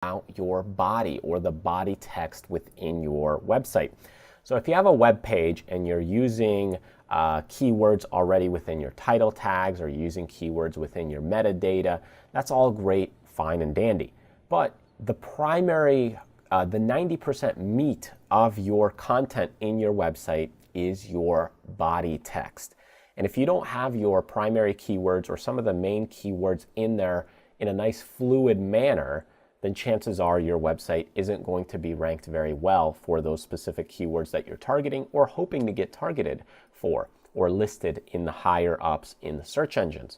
about your body or the body text within your website. So if you have a web page and you're using keywords already within your title tags or using keywords within your metadata, that's all great, fine and dandy. But the primary, the 90% meat of your content in your website is your body text. And if you don't have your primary keywords or some of the main keywords in there in a nice fluid manner, then chances are your website isn't going to be ranked very well for those specific keywords that you're targeting or hoping to get targeted for or listed in the higher ups in the search engines.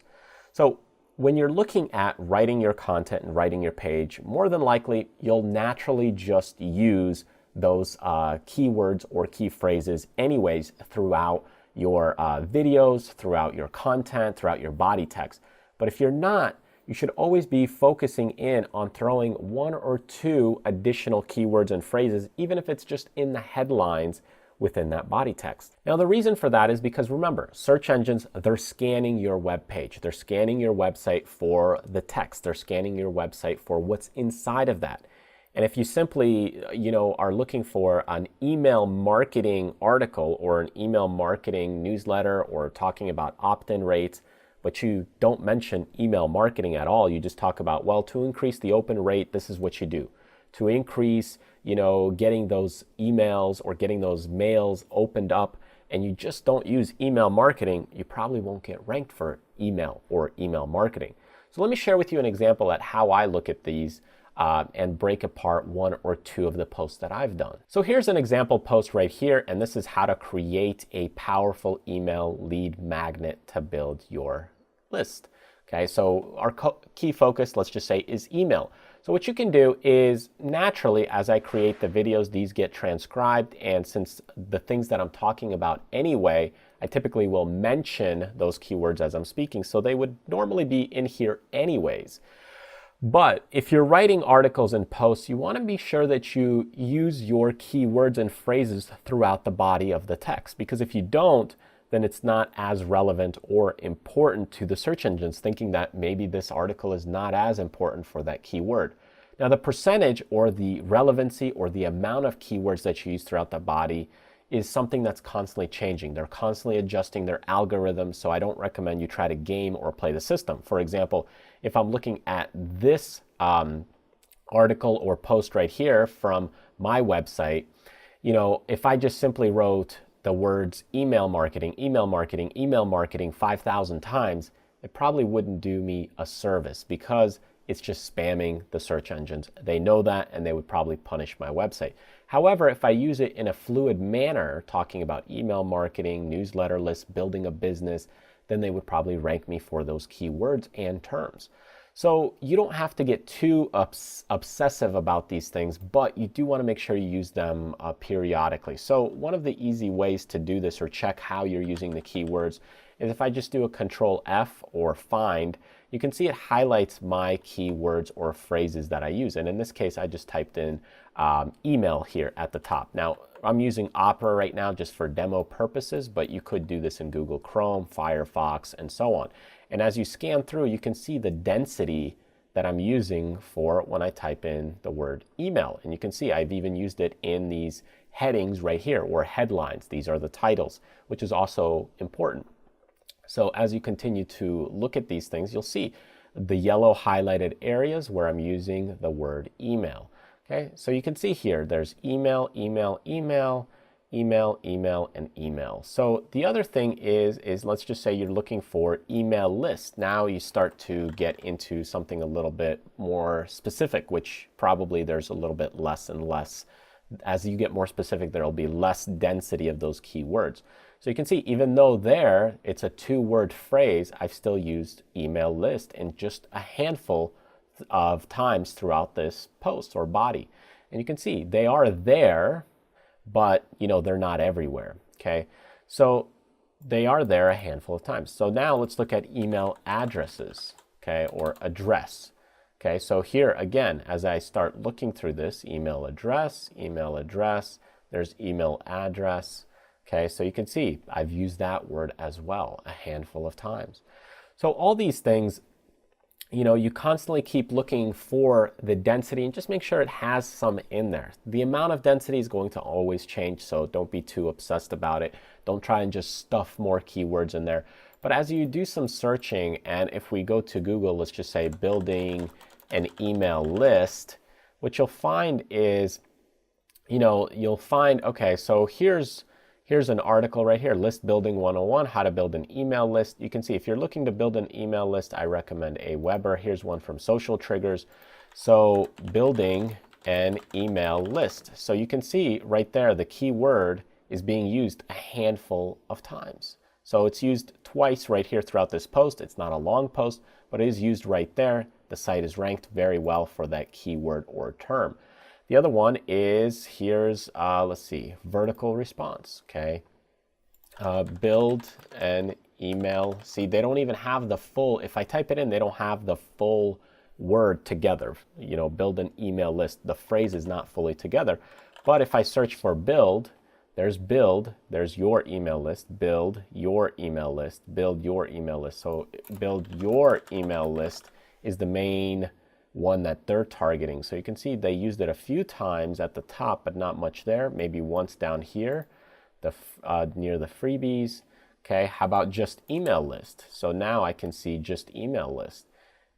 So when you're looking at writing your content and writing your page, more than likely you'll naturally just use those keywords or key phrases anyways throughout your videos, throughout your content, throughout your body text. But if you're not, you should always be focusing in on throwing one or two additional keywords and phrases, even if it's just in the headlines within that body text. Now, the reason for that is because remember, search engines, they're scanning your web page. They're scanning your website for the text. They're scanning your website for what's inside of that. And if you simply, are looking for an email marketing article or an email marketing newsletter or talking about opt-in rates, but you don't mention email marketing at all, you just talk about, well, to increase the open rate, this is what you do. To increase, getting those emails or getting those mails opened up, and you just don't use email marketing, you probably won't get ranked for email or email marketing. So let me share with you an example at how I look at these and break apart one or two of the posts that I've done. So here's an example post right here, and this is how to create a powerful email lead magnet to build your list. Okay, so our key focus, let's just say, is email. So what you can do is naturally, as I create the videos, these get transcribed, and since the things that I'm talking about anyway, I typically will mention those keywords as I'm speaking, so they would normally be in here anyways. But if you're writing articles and posts, you want to be sure that you use your keywords and phrases throughout the body of the text, because if you don't, then it's not as relevant or important to the search engines, thinking that maybe this article is not as important for that keyword. Now, the percentage or the relevancy or the amount of keywords that you use throughout the body is something that's constantly changing. They're constantly adjusting their algorithms, so I don't recommend you try to game or play the system. For example, if I'm looking at this article or post right here from my website, if I just simply wrote the words email marketing, email marketing, email marketing 5,000 times, it probably wouldn't do me a service because it's just spamming the search engines. They know that, and they would probably punish my website. However, if I use it in a fluid manner, talking about email marketing, newsletter lists, building a business, then they would probably rank me for those keywords and terms. So you don't have to get too obsessive about these things, but you do want to make sure you use them periodically. So one of the easy ways to do this or check how you're using the keywords is if I just do a Control F or find, you can see it highlights my keywords or phrases that I use. And in this case, I just typed in email here at the top. Now, I'm using Opera right now just for demo purposes, but you could do this in Google Chrome, Firefox, and so on. And as you scan through, you can see the density that I'm using for when I type in the word email. And you can see I've even used it in these headings right here, or headlines. These are the titles, which is also important. So as you continue to look at these things, you'll see the yellow highlighted areas where I'm using the word email. Okay, so you can see here, there's email, email, email, email, email, and email. So the other thing is let's just say you're looking for email list. Now you start to get into something a little bit more specific, which probably there's a little bit less and less. As you get more specific, there'll be less density of those keywords. So you can see, even though there it's a two-word phrase, I've still used email list in just a handful of times throughout this post or body. And you can see they are there, but they're not everywhere. Okay, so they are there a handful of times. So now let's look at email addresses, okay, or address. Okay, so here again, as I start looking through this, email address, there's email address. Okay, so you can see I've used that word as well a handful of times. So all these things, you constantly keep looking for the density and just make sure it has some in there. The amount of density is going to always change, so don't be too obsessed about it. Don't try and just stuff more keywords in there. But as you do some searching, and if we go to Google, let's just say building an email list, what you'll find is, you'll find, okay, so here's an article right here, List Building 101, how to build an email list. You can see if you're looking to build an email list, I recommend Aweber. Here's one from Social Triggers. So building an email list. So you can see right there, the keyword is being used a handful of times. So it's used twice right here throughout this post. It's not a long post, but it is used right there. The site is ranked very well for that keyword or term. The other one is, here's, let's see, vertical response, okay? Build an email. See, they don't even have the full, if I type it in, they don't have the full word together. Build an email list. The phrase is not fully together. But if I search for build, there's your email list, build your email list, build your email list. So build your email list is the main one that they're targeting. So you can see they used it a few times at the top, but not much there. Maybe once down here, near the freebies. Okay, how about just email list? So now I can see just email list.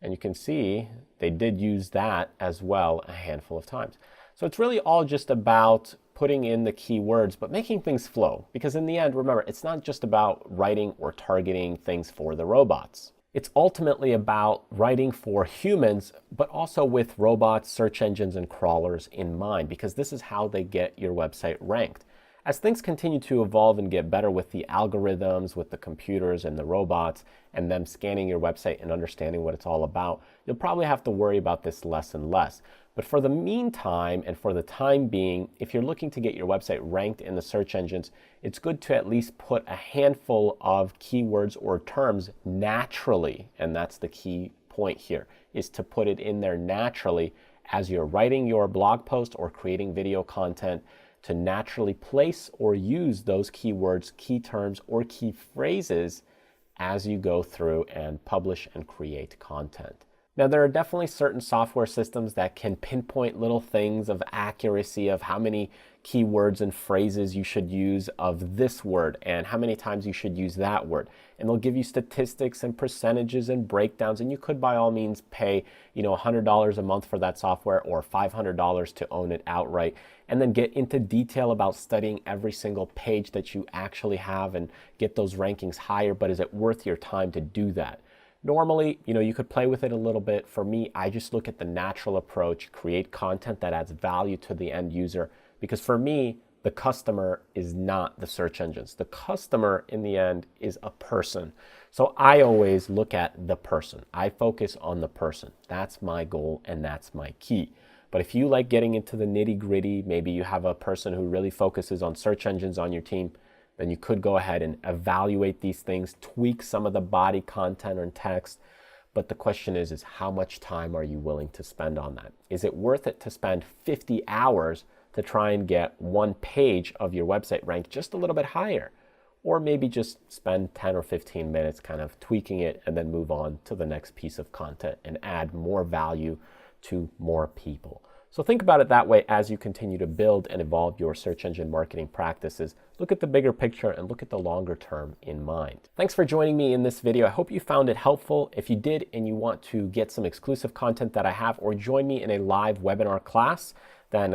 And you can see they did use that as well a handful of times. So it's really all just about putting in the keywords, but making things flow. Because in the end, remember, it's not just about writing or targeting things for the robots. It's ultimately about writing for humans, but also with robots, search engines, and crawlers in mind, because this is how they get your website ranked. As things continue to evolve and get better with the algorithms, with the computers and the robots, and them scanning your website and understanding what it's all about, you'll probably have to worry about this less and less. But for the meantime, and for the time being, if you're looking to get your website ranked in the search engines, it's good to at least put a handful of keywords or terms naturally, and that's the key point here, is to put it in there naturally as you're writing your blog post or creating video content, to naturally place or use those keywords, key terms, or key phrases as you go through and publish and create content. Now, there are definitely certain software systems that can pinpoint little things of accuracy of how many keywords and phrases you should use of this word and how many times you should use that word. And they'll give you statistics and percentages and breakdowns, and you could by all means pay, $100 a month for that software or $500 to own it outright, and then get into detail about studying every single page that you actually have and get those rankings higher. But is it worth your time to do that? Normally, you could play with it a little bit. For me, I just look at the natural approach, create content that adds value to the end user, because for me, the customer is not the search engines. The customer in the end is a person. So I always look at the person. I focus on the person. That's my goal and that's my key. But if you like getting into the nitty-gritty, maybe you have a person who really focuses on search engines on your team, then you could go ahead and evaluate these things, tweak some of the body content or text. But the question is how much time are you willing to spend on that? Is it worth it to spend 50 hours to try and get one page of your website ranked just a little bit higher? Or maybe just spend 10 or 15 minutes kind of tweaking it and then move on to the next piece of content and add more value to more people. So think about it that way as you continue to build and evolve your search engine marketing practices. Look at the bigger picture and look at the longer term in mind. Thanks for joining me in this video. I hope you found it helpful. If you did and you want to get some exclusive content that I have or join me in a live webinar class, then